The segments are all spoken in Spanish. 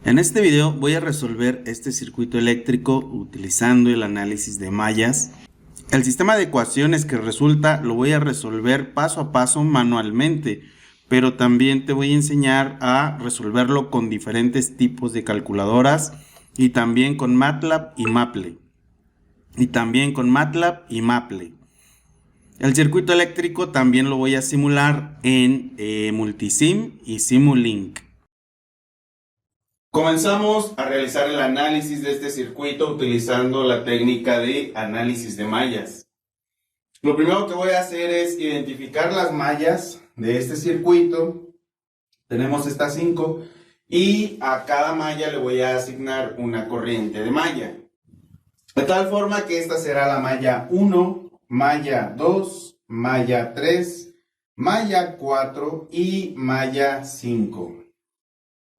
En este video voy a resolver este circuito eléctrico utilizando el análisis de mallas. El sistema de ecuaciones que resulta lo voy a resolver paso a paso manualmente, pero también te voy a enseñar a resolverlo con diferentes tipos de calculadoras y también con MATLAB y Maple. El circuito eléctrico también lo voy a simular en Multisim y Simulink. Comenzamos a realizar el análisis de este circuito utilizando la técnica de análisis de mallas. Lo primero que voy a hacer es identificar las mallas de este circuito. Tenemos estas 5 y a cada malla le voy a asignar una corriente de malla. De tal forma que esta será la malla 1, malla 2, malla 3, malla 4 y malla 5.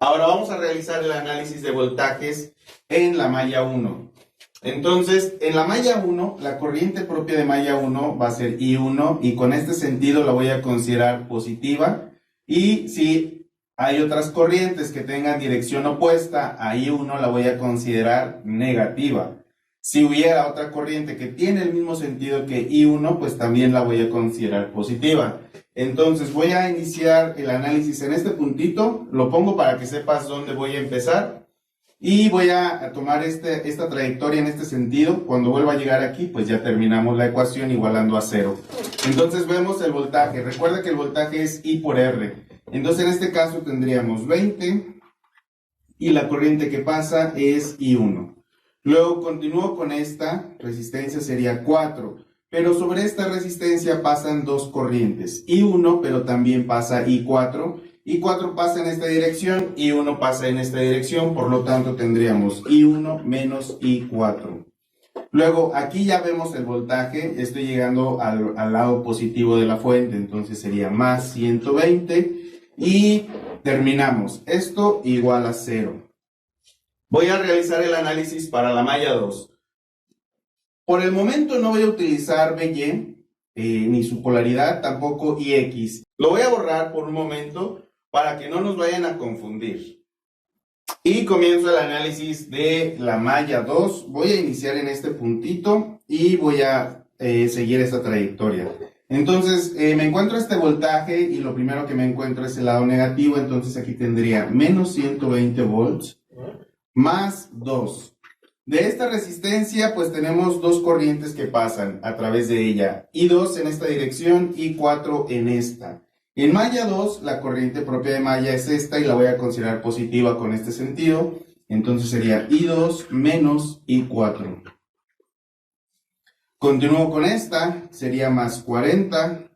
Ahora vamos a realizar el análisis de voltajes en la malla 1. Entonces, en la malla 1, la corriente propia de malla 1 va a ser I1 y con este sentido la voy a considerar positiva. Y si hay otras corrientes que tengan dirección opuesta a I1, la voy a considerar negativa. Si hubiera otra corriente que tiene el mismo sentido que I1, pues también la voy a considerar positiva. Entonces voy a iniciar el análisis en este puntito, lo pongo para que sepas dónde voy a empezar y voy a tomar esta trayectoria en este sentido. Cuando vuelva a llegar aquí, pues ya terminamos la ecuación igualando a 0. Entonces vemos el voltaje. Recuerda que el voltaje es I por R. Entonces en este caso tendríamos 20 y la corriente que pasa es I1. Luego continúo con esta resistencia, sería 4. Pero sobre esta resistencia pasan dos corrientes, I1, pero también pasa I4. I4 pasa en esta dirección, I1 pasa en esta dirección, por lo tanto tendríamos I1 menos I4. Luego aquí ya vemos el voltaje, estoy llegando al lado positivo de la fuente, entonces sería más 120 y terminamos. Esto igual a 0. Voy a realizar el análisis para la malla 2. Por el momento no voy a utilizar BY, ni su polaridad, tampoco IX. Lo voy a borrar por un momento para que no nos vayan a confundir. Y comienzo el análisis de la malla 2. Voy a iniciar en este puntito y voy a seguir esta trayectoria. Entonces me encuentro este voltaje y lo primero que me encuentro es el lado negativo. Entonces aquí tendría menos 120 volts más 2. De esta resistencia, pues tenemos dos corrientes que pasan a través de ella. I2 en esta dirección, I4 en esta. En malla 2, la corriente propia de malla es esta y la voy a considerar positiva con este sentido. Entonces sería I2 menos I4. Continúo con esta, sería más 40.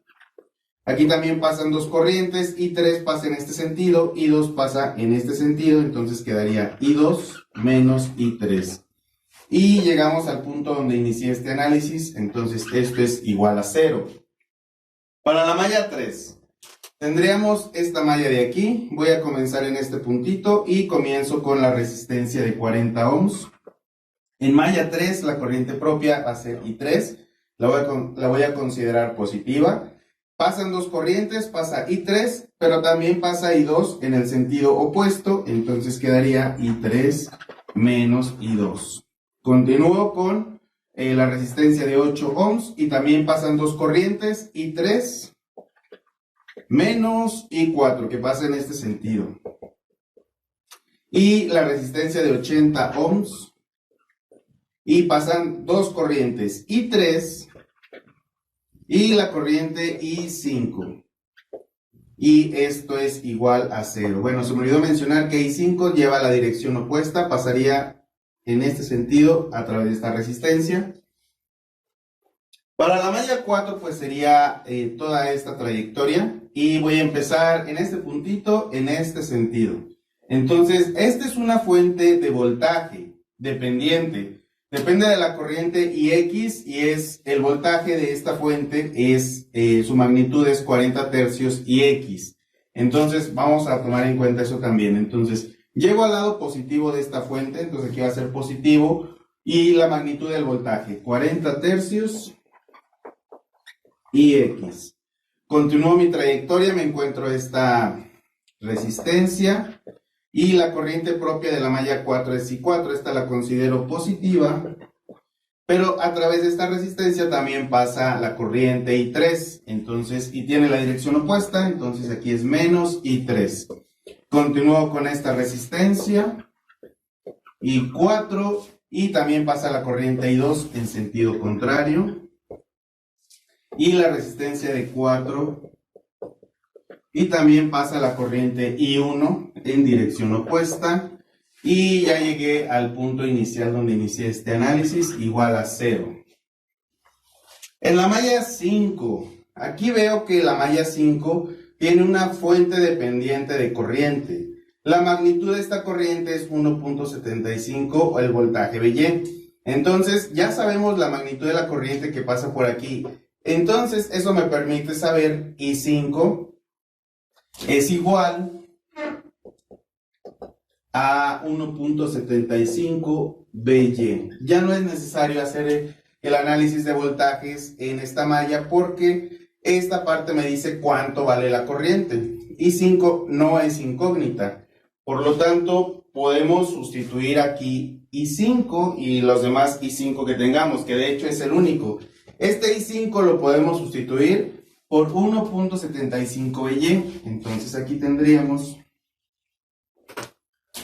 Aquí también pasan dos corrientes, I3 pasa en este sentido, I2 pasa en este sentido. Entonces quedaría I2 menos I3. Y llegamos al punto donde inicié este análisis, entonces esto es igual a 0. Para la malla 3, tendríamos esta malla de aquí, voy a comenzar en este puntito y comienzo con la resistencia de 40 ohms. En malla 3 la corriente propia va a ser I3, la voy a considerar positiva. Pasan dos corrientes, pasa I3, pero también pasa I2 en el sentido opuesto, entonces quedaría I3 menos I2. Continúo con la resistencia de 8 ohms y también pasan dos corrientes, I3 menos I4, que pasa en este sentido. Y la resistencia de 80 ohms y pasan dos corrientes, I3 y la corriente I5. Y esto es igual a 0. Bueno, se me olvidó mencionar que I5 lleva la dirección opuesta, pasaría en este sentido a través de esta resistencia. Para la malla 4 pues sería toda esta trayectoria y voy a empezar en este puntito en este sentido. Entonces esta es una fuente de voltaje dependiente, depende de la corriente IX y es el voltaje de esta fuente, es su magnitud es 40 tercios IX. Entonces vamos a tomar en cuenta eso también. Entonces llego al lado positivo de esta fuente, entonces aquí va a ser positivo y la magnitud del voltaje, 40 tercios IX. Continúo mi trayectoria, me encuentro esta resistencia Y la corriente propia de la malla 4 es I4, esta la considero positiva, pero a través de esta resistencia también pasa la corriente I3, entonces, y tiene la dirección opuesta, entonces aquí es menos I3. Continúo con esta resistencia, I4, y también pasa la corriente I2 en sentido contrario, y la resistencia de 4, y también pasa la corriente I1 en dirección opuesta, y ya llegué al punto inicial donde inicié este análisis, igual a 0. En la malla 5, aquí veo que la malla 5 tiene una fuente dependiente de corriente. La magnitud de esta corriente es 1.75 o el voltaje VY. Entonces, ya sabemos la magnitud de la corriente que pasa por aquí. Entonces, eso me permite saber I5 es igual a 1.75 VY. Ya no es necesario hacer el análisis de voltajes en esta malla porque esta parte me dice cuánto vale la corriente. I5 no es incógnita. Por lo tanto, podemos sustituir aquí I5 y los demás I5 que tengamos, que de hecho es el único. Este I5 lo podemos sustituir por 1.75 VY. Entonces aquí tendríamos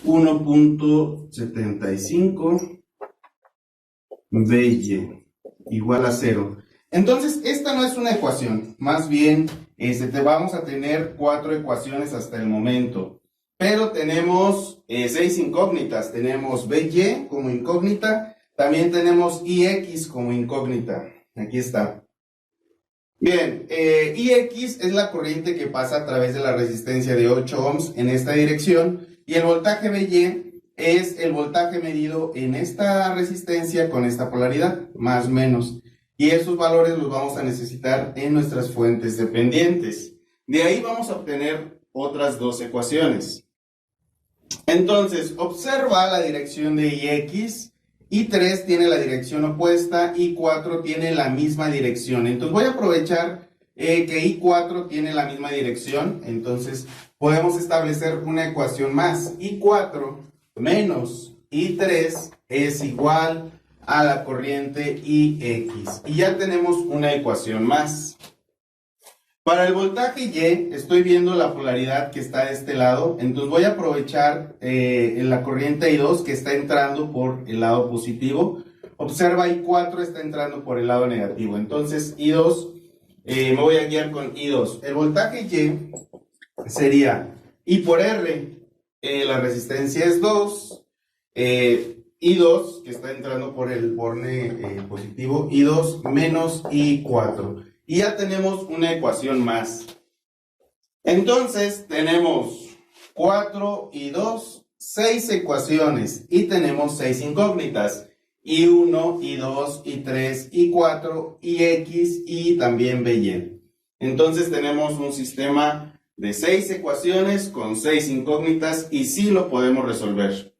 1.75 VY igual a 0. Entonces, esta no es una ecuación, más bien vamos a tener 4 ecuaciones hasta el momento. Pero tenemos 6 incógnitas. Tenemos VY como incógnita, también tenemos IX como incógnita. Aquí está. Bien, IX es la corriente que pasa a través de la resistencia de 8 ohms en esta dirección y el voltaje VY es el voltaje medido en esta resistencia con esta polaridad, más o menos. Y esos valores los vamos a necesitar en nuestras fuentes dependientes. De ahí vamos a obtener otras dos ecuaciones. Entonces, observa la dirección de IX. I3 tiene la dirección opuesta, I4 tiene la misma dirección. Entonces voy a aprovechar que I4 tiene la misma dirección. Entonces podemos establecer una ecuación más. I4 menos I3 es igual a la corriente IX. Y ya tenemos una ecuación más. Para el voltaje Y, estoy viendo la polaridad que está de este lado, entonces voy a aprovechar la corriente I2 que está entrando por el lado positivo. Observa, I4 está entrando por el lado negativo, entonces I2, me voy a guiar con I2. El voltaje Y sería I por R, la resistencia es 2, I2 que está entrando por el borne positivo, I2 menos I4. Y ya tenemos una ecuación más. Entonces tenemos 4 y 2, 6 ecuaciones. Y tenemos 6 incógnitas. I1, I2, I3, I4, IX y también VY. Entonces tenemos un sistema de 6 ecuaciones con 6 incógnitas y sí lo podemos resolver.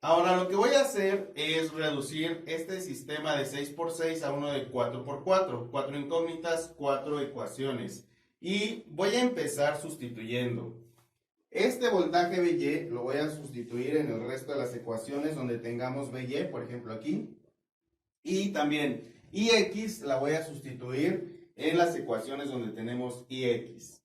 Ahora lo que voy a hacer es reducir este sistema de 6 por 6 a uno de 4 por 4. 4 incógnitas, 4 ecuaciones. Y voy a empezar sustituyendo. Este voltaje VY lo voy a sustituir en el resto de las ecuaciones donde tengamos VY, por ejemplo aquí. Y también IX la voy a sustituir en las ecuaciones donde tenemos IX.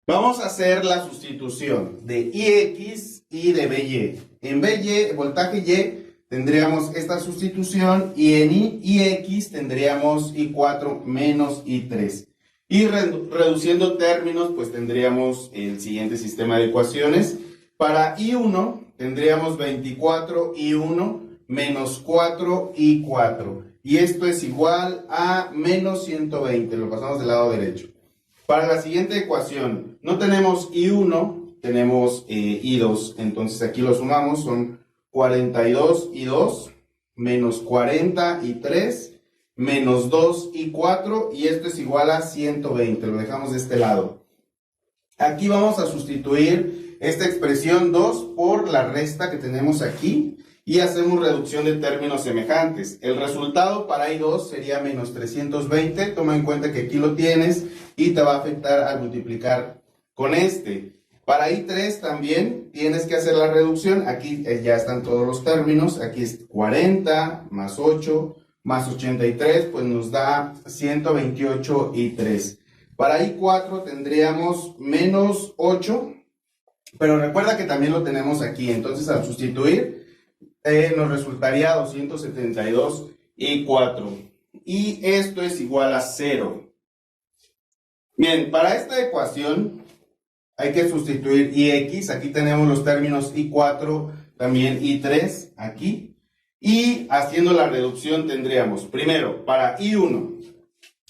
Vamos a hacer la sustitución de IX y de VY. En VY, voltaje Y, tendríamos esta sustitución y en IX tendríamos I4 menos I3. Y reduciendo términos, pues tendríamos el siguiente sistema de ecuaciones. Para I1 tendríamos 24I1 menos 4I4. Y esto es igual a menos 120. Lo pasamos del lado derecho. Para la siguiente ecuación, no tenemos I1, tenemos I2. Entonces aquí lo sumamos, son 42I2 menos 40I3 menos 2I4 y esto es igual a 120. Lo dejamos de este lado. Aquí vamos a sustituir esta expresión 2 por la resta que tenemos aquí y hacemos reducción de términos semejantes. El resultado para I2 sería menos 320. Toma en cuenta que aquí lo tienes y te va a afectar al multiplicar con este. Para I3 también tienes que hacer la reducción. Aquí ya están todos los términos. Aquí es 40 más 8 más 83, pues nos da 128 I3. Para I4 tendríamos menos 8, pero recuerda que también lo tenemos aquí. Entonces al sustituir nos resultaría 272 I4. Y esto es igual a 0. Bien, para esta ecuación hay que sustituir IX. Aquí tenemos los términos I4, también I3, aquí. Y haciendo la reducción tendríamos, primero, para I1.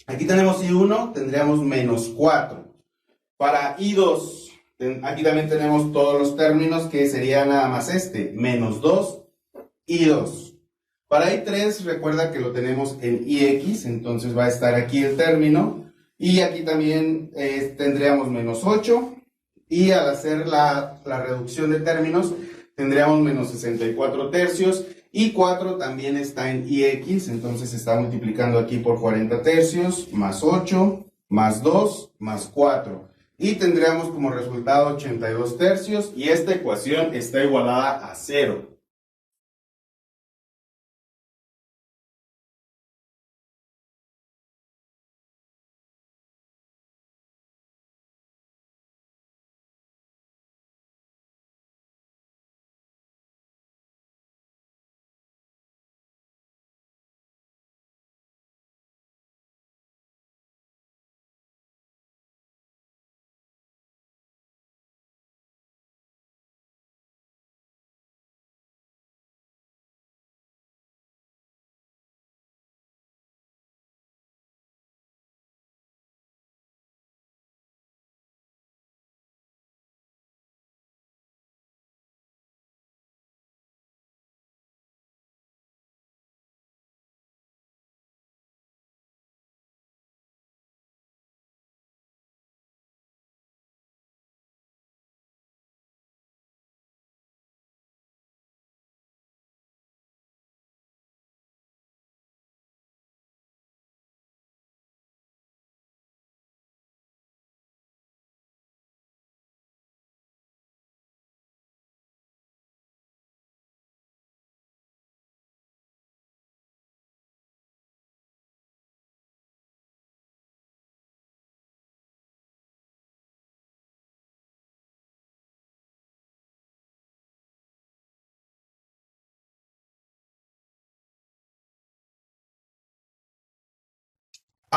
Aquí tenemos I1, tendríamos menos 4. Para I2, aquí también tenemos todos los términos, que sería nada más este, menos 2, I2. Para I3, recuerda que lo tenemos en IX, entonces va a estar aquí el término. Y aquí también tendríamos menos 8. Y al hacer la reducción de términos, tendríamos menos 64 tercios. Y 4 también está en IX, entonces se está multiplicando aquí por 40 tercios, más 8, más 2, más 4. Y tendríamos como resultado 82 tercios, y esta ecuación está igualada a 0.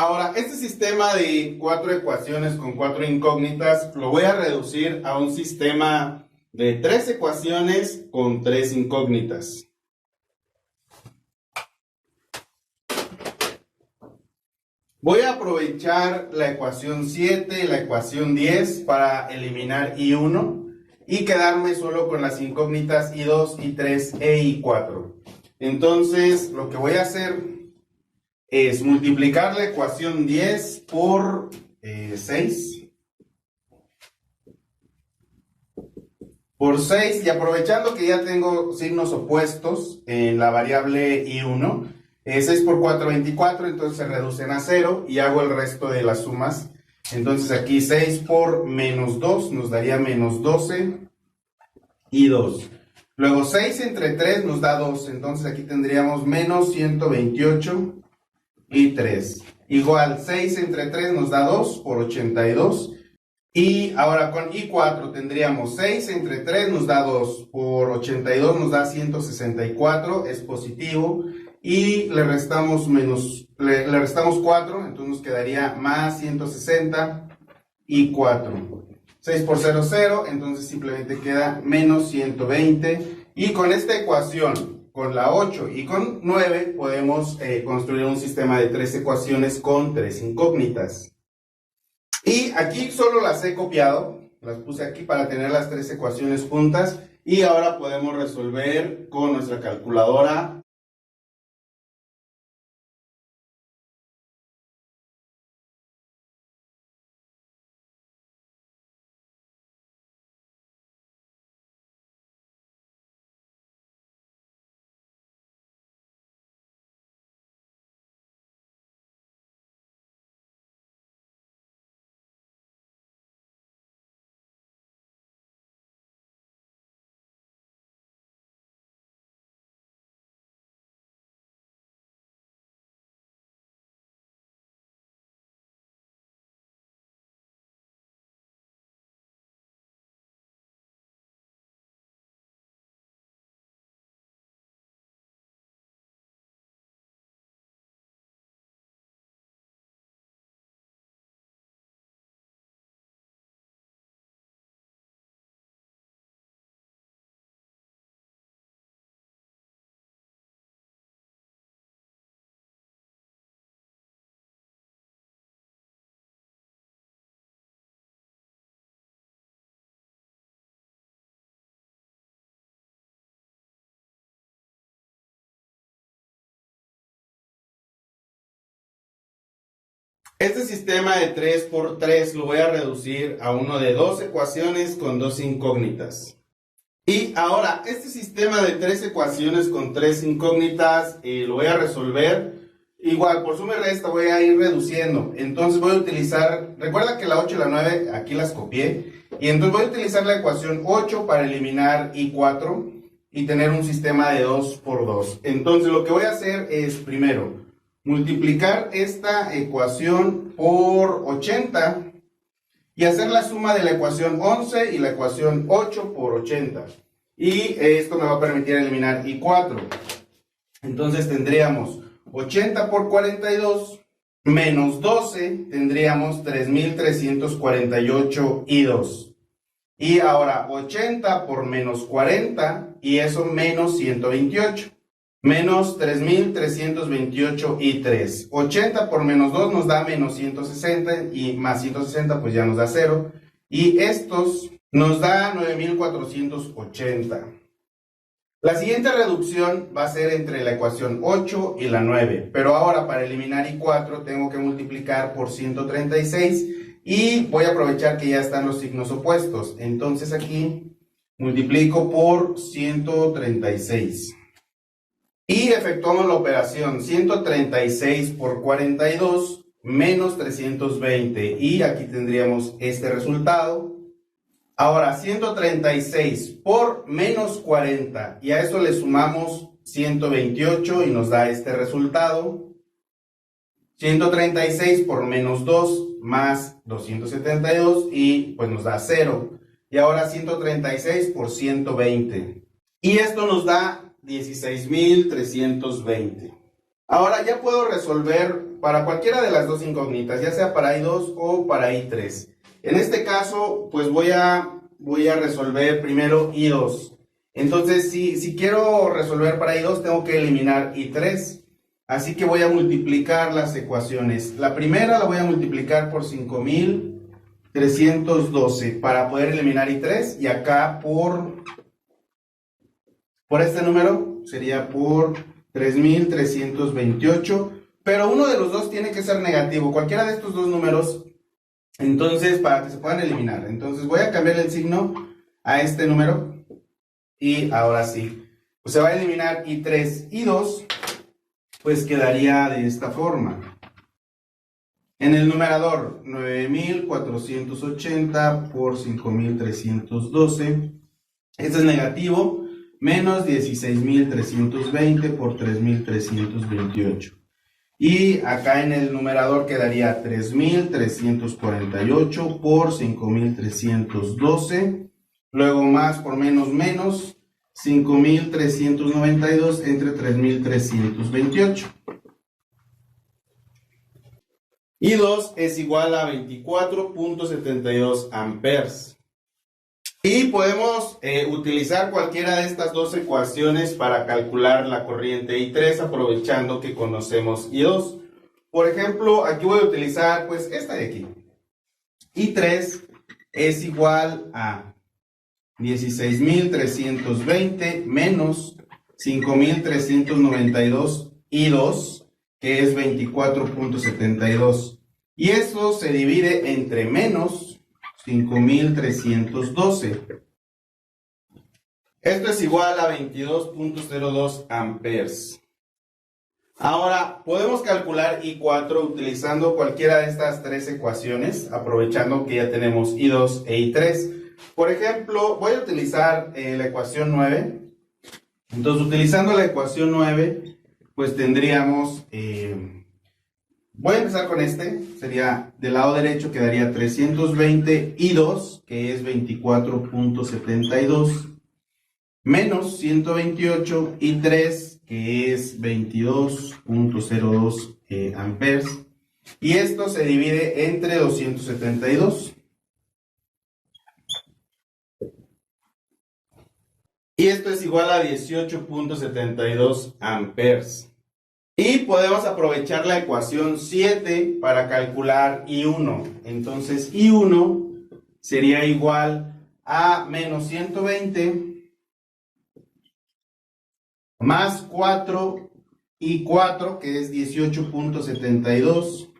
Ahora, este sistema de 4 ecuaciones con 4 incógnitas lo voy a reducir a un sistema de 3 ecuaciones con 3 incógnitas. Voy a aprovechar la ecuación 7 y la ecuación 10 para eliminar I1 y quedarme solo con las incógnitas I2, I3 e I4. Entonces, lo que voy a hacer es multiplicar la ecuación 10 por 6. por 6, y aprovechando que ya tengo signos opuestos en la variable i1, 6 por 4, 24, entonces se reducen a 0 y hago el resto de las sumas. Entonces aquí 6 por menos 2 nos daría menos 12 y 2. Luego 6 entre 3 nos da 2, entonces aquí tendríamos menos 128 y 3. Igual 6 entre 3 nos da 2 por 82. Y ahora con i4 tendríamos 6 entre 3 nos da 2 por 82 nos da 164, es positivo. Y le restamos 4, entonces nos quedaría más 160 y 4. 6 por 0, 0, entonces simplemente queda menos 120. Y con esta ecuación, con la 8 y con 9, podemos construir un sistema de 3 ecuaciones con 3 incógnitas. Y aquí solo las he copiado, las puse aquí para tener las 3 ecuaciones juntas. Y ahora podemos resolver con nuestra calculadora. Este sistema de 3 por 3 lo voy a reducir a uno de 2 ecuaciones con 2 incógnitas. Y ahora, este sistema de 3 ecuaciones con 3 incógnitas lo voy a resolver. Igual, por suma y resta voy a ir reduciendo. Entonces voy a utilizar, recuerda que la 8 y la 9 aquí las copié. Y entonces voy a utilizar la ecuación 8 para eliminar i4 y tener un sistema de 2 por 2. Entonces lo que voy a hacer es, primero, multiplicar esta ecuación por 80 y hacer la suma de la ecuación 11 y la ecuación 8 por 80. Y esto me va a permitir eliminar i4. Entonces tendríamos 80 por 42 menos 12, tendríamos 3348 y 2. Y ahora 80 por menos 40, y eso menos 128. Menos 3328 y 3. 80 por menos 2 nos da menos 160 y más 160 pues ya nos da 0. Y estos nos da 9480. La siguiente reducción va a ser entre la ecuación 8 y la 9. Pero ahora para eliminar i4 tengo que multiplicar por 136 y voy a aprovechar que ya están los signos opuestos. Entonces aquí multiplico por 136. Y efectuamos la operación 136 por 42 menos 320. Y aquí tendríamos este resultado. Ahora 136 por menos 40. Y a eso le sumamos 128 y nos da este resultado. 136 por menos 2 más 272 y pues nos da 0. Y ahora 136 por 120. Y esto nos da 16.320. Ahora ya puedo resolver para cualquiera de las dos incógnitas, ya sea para i2 o para i3. En este caso, pues voy a resolver primero i2. Entonces, si quiero resolver para i2, tengo que eliminar i3. Así que voy a multiplicar las ecuaciones. La primera la voy a multiplicar por 5.312 para poder eliminar i3. Y acá por este número sería por 3.328, pero uno de los dos tiene que ser negativo, cualquiera de estos dos números, entonces para que se puedan eliminar. Entonces voy a cambiar el signo a este número. Y ahora sí, pues se va a eliminar I3 y 2, pues quedaría de esta forma. En el numerador, 9480 por 5312. Este es negativo, menos 16.320 por 3.328. Y acá en el numerador quedaría 3.348 por 5.312. Luego más por menos menos, 5.392 entre 3.328. Y 2 es igual a 24.72 amperes. Y podemos utilizar cualquiera de estas dos ecuaciones para calcular la corriente I3, aprovechando que conocemos I2. Por ejemplo, aquí voy a utilizar pues esta de aquí. I3 es igual a 16.320 menos 5.392 I2, que es 24.72. Y esto se divide entre menos 5.312. Esto es igual a 22.02 amperes. Ahora, podemos calcular I4 utilizando cualquiera de estas tres ecuaciones, aprovechando que ya tenemos I2 e I3. Por ejemplo, voy a utilizar la ecuación 9. Entonces, utilizando la ecuación 9, pues tendríamos, voy a empezar con sería del lado derecho quedaría 320 I2, que es 24.72, menos 128 I3, que es 22.02 amperes, y esto se divide entre 272. Y esto es igual a 18.72 amperes. Y podemos aprovechar la ecuación 7 para calcular I1. Entonces I1 sería igual a menos 120 más 4 I4, que es 18.72.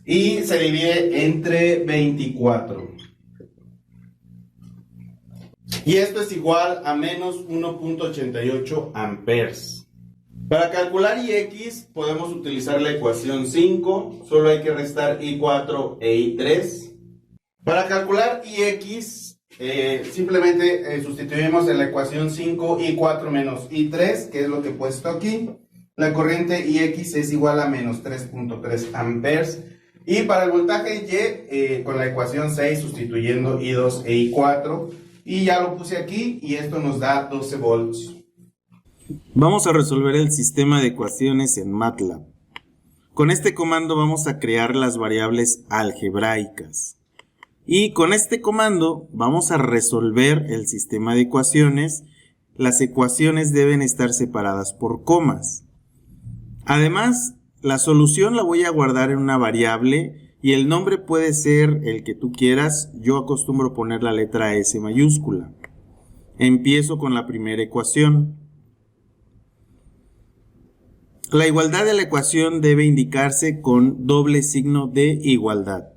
Y se divide entre 24. Y esto es igual a menos 1.88 amperes. Para calcular Ix podemos utilizar la ecuación 5, solo hay que restar I4 e I3. Para calcular Ix, simplemente sustituimos en la ecuación 5 I4 menos I3, que es lo que he puesto aquí. La corriente Ix es igual a menos 3.3 amperes. Y para el voltaje Y, con la ecuación 6, sustituyendo I2 e I4, y ya lo puse aquí, y esto nos da 12 volts. Vamos a resolver el sistema de ecuaciones en MATLAB. Con este comando vamos a crear las variables algebraicas. Y con este comando vamos a resolver el sistema de ecuaciones. Las ecuaciones deben estar separadas por comas. Además, la solución la voy a guardar en una variable y el nombre puede ser el que tú quieras. Yo acostumbro poner la letra S mayúscula. Empiezo con la primera ecuación. La igualdad de la ecuación debe indicarse con doble signo de igualdad.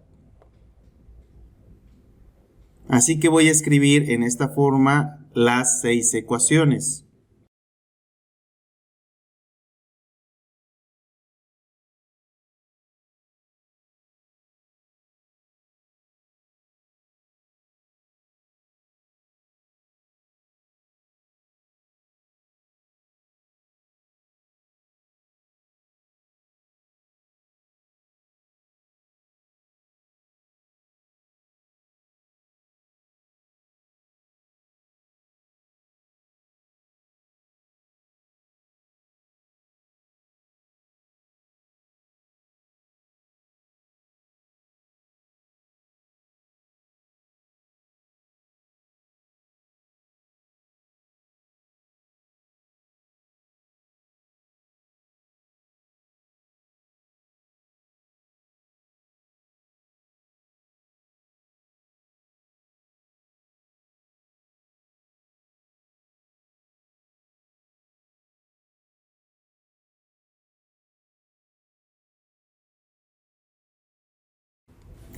Así que voy a escribir en esta forma las 6 ecuaciones.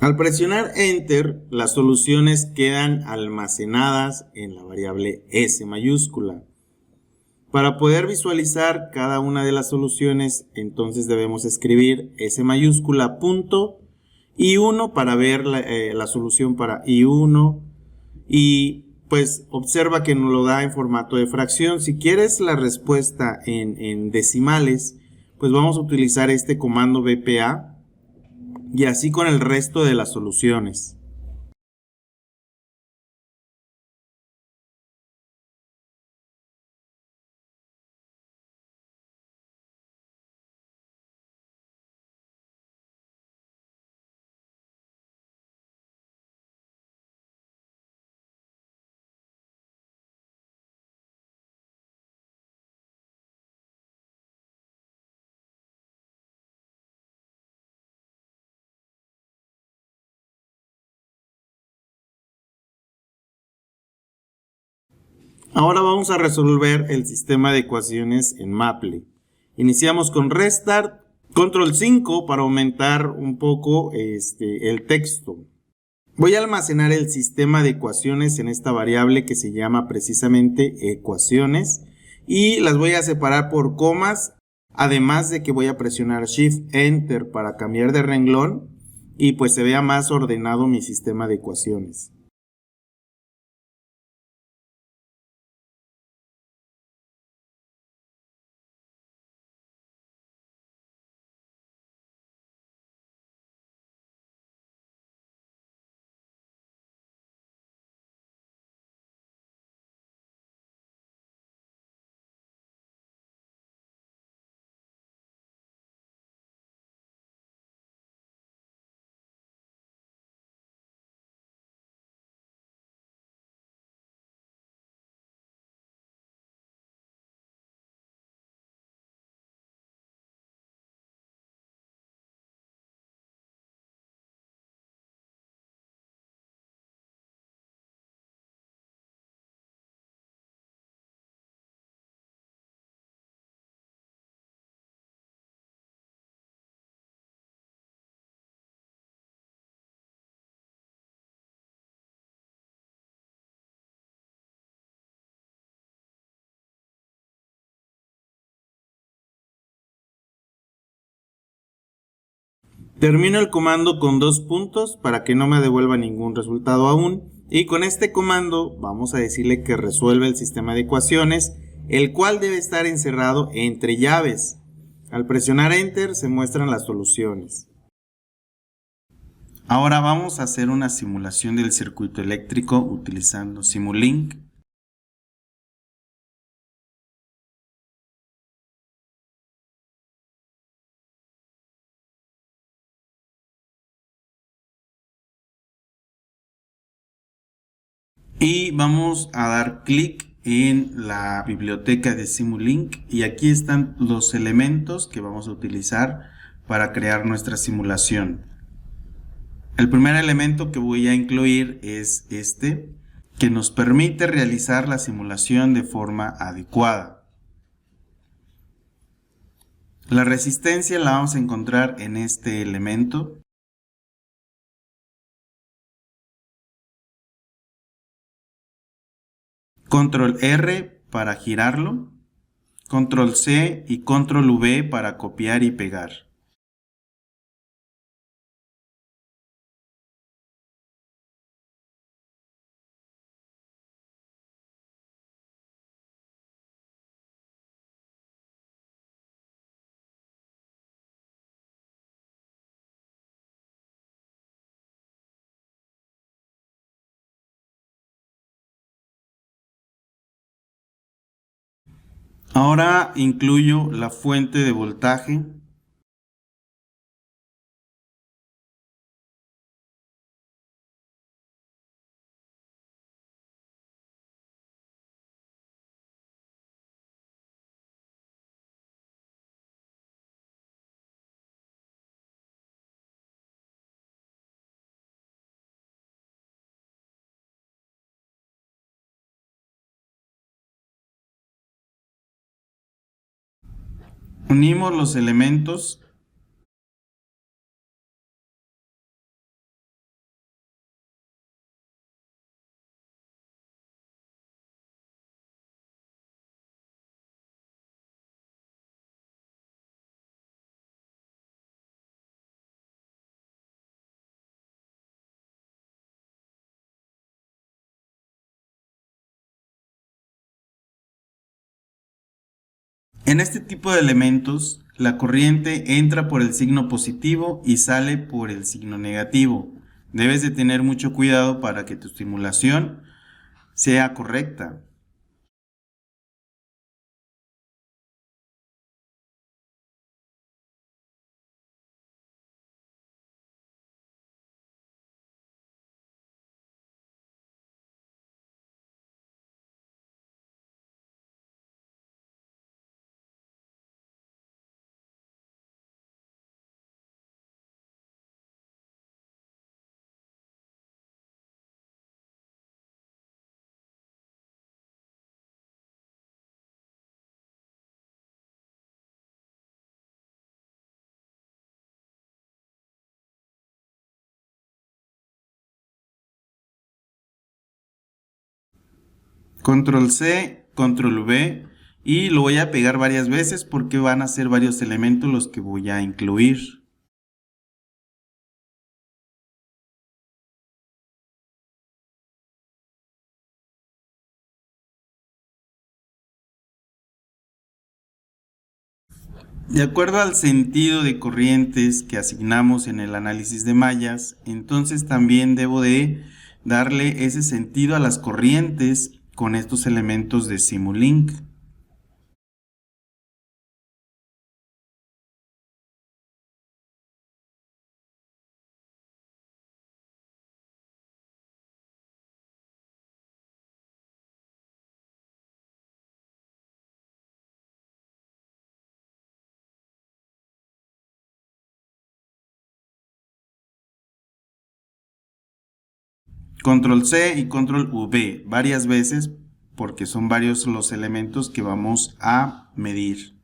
Al presionar Enter, las soluciones quedan almacenadas en la variable S mayúscula. Para poder visualizar cada una de las soluciones, entonces debemos escribir S mayúscula punto I1 para ver la solución para I1 y pues observa que nos lo da en formato de fracción. Si quieres la respuesta en decimales, pues vamos a utilizar este comando BPA y así con el resto de las soluciones. Ahora vamos a resolver el sistema de ecuaciones en Maple. Iniciamos con Restart, Control 5 para aumentar un poco el texto. Voy a almacenar el sistema de ecuaciones en esta variable que se llama precisamente ecuaciones y las voy a separar por comas, además de que voy a presionar Shift Enter para cambiar de renglón y pues se vea más ordenado mi sistema de ecuaciones. Termino el comando con 2 puntos para que no me devuelva ningún resultado aún. Y con este comando vamos a decirle que resuelve el sistema de ecuaciones, el cual debe estar encerrado entre llaves. Al presionar Enter se muestran las soluciones. Ahora vamos a hacer una simulación del circuito eléctrico utilizando Simulink. Y vamos a dar clic en la biblioteca de Simulink y aquí están los elementos que vamos a utilizar para crear nuestra simulación. El primer elemento que voy a incluir es este, que nos permite realizar la simulación de forma adecuada. La resistencia la vamos a encontrar en este elemento. Control R para girarlo, Control C y Control V para copiar y pegar. Ahora incluyo la fuente de voltaje. Unimos los elementos En este tipo de elementos, la corriente entra por el signo positivo y sale por el signo negativo. Debes de tener mucho cuidado para que tu simulación sea correcta. Control C, Control V y lo voy a pegar varias veces porque van a ser varios elementos los que voy a incluir. De acuerdo al sentido de corrientes que asignamos en el análisis de mallas, entonces también debo de darle ese sentido a las corrientes con estos elementos de Simulink. Control C y Control V varias veces porque son varios los elementos que vamos a medir.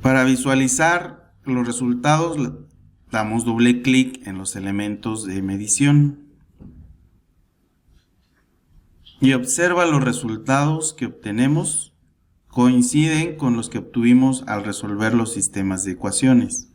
Para visualizar los resultados, damos doble clic en los elementos de medición y observa los resultados que obtenemos coinciden con los que obtuvimos al resolver los sistemas de ecuaciones.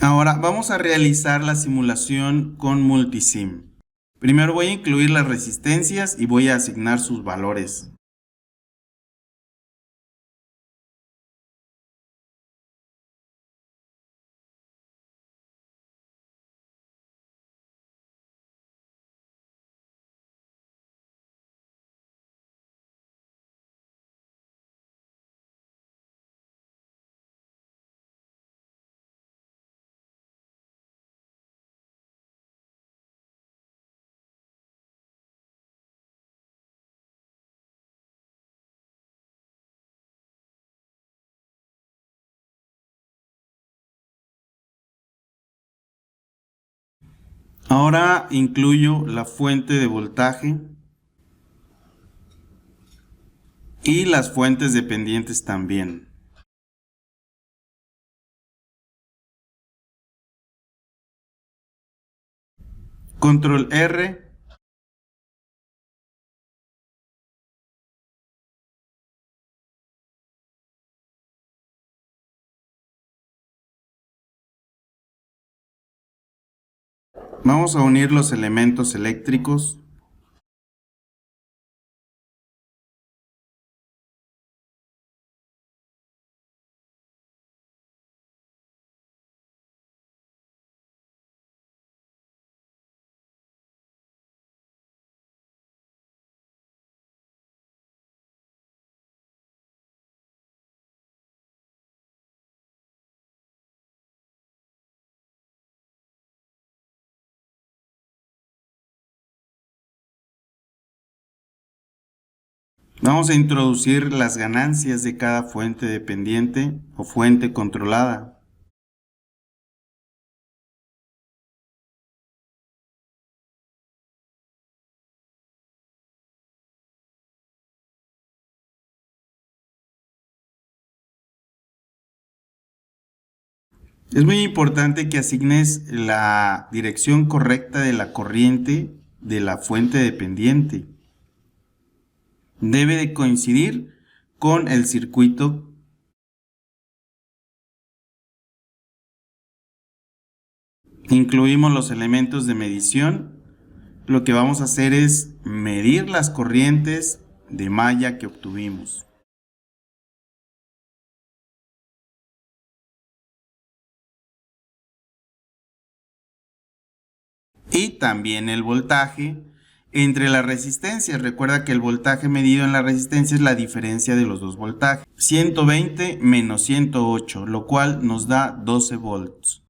Ahora vamos a realizar la simulación con Multisim. Primero voy a incluir las resistencias y voy a asignar sus valores. Ahora incluyo la fuente de voltaje y las fuentes dependientes también. Control R. Vamos a unir los elementos eléctricos. Vamos a introducir las ganancias de cada fuente dependiente o fuente controlada. Es muy importante que asignes la dirección correcta de la corriente de la fuente dependiente. Debe de coincidir con el circuito. Incluimos los elementos de medición. Lo que vamos a hacer es medir las corrientes de malla que obtuvimos. Y también el voltaje entre las resistencias. Recuerda que el voltaje medido en la resistencia es la diferencia de los dos voltajes. 120 menos 108, lo cual nos da 12 volts.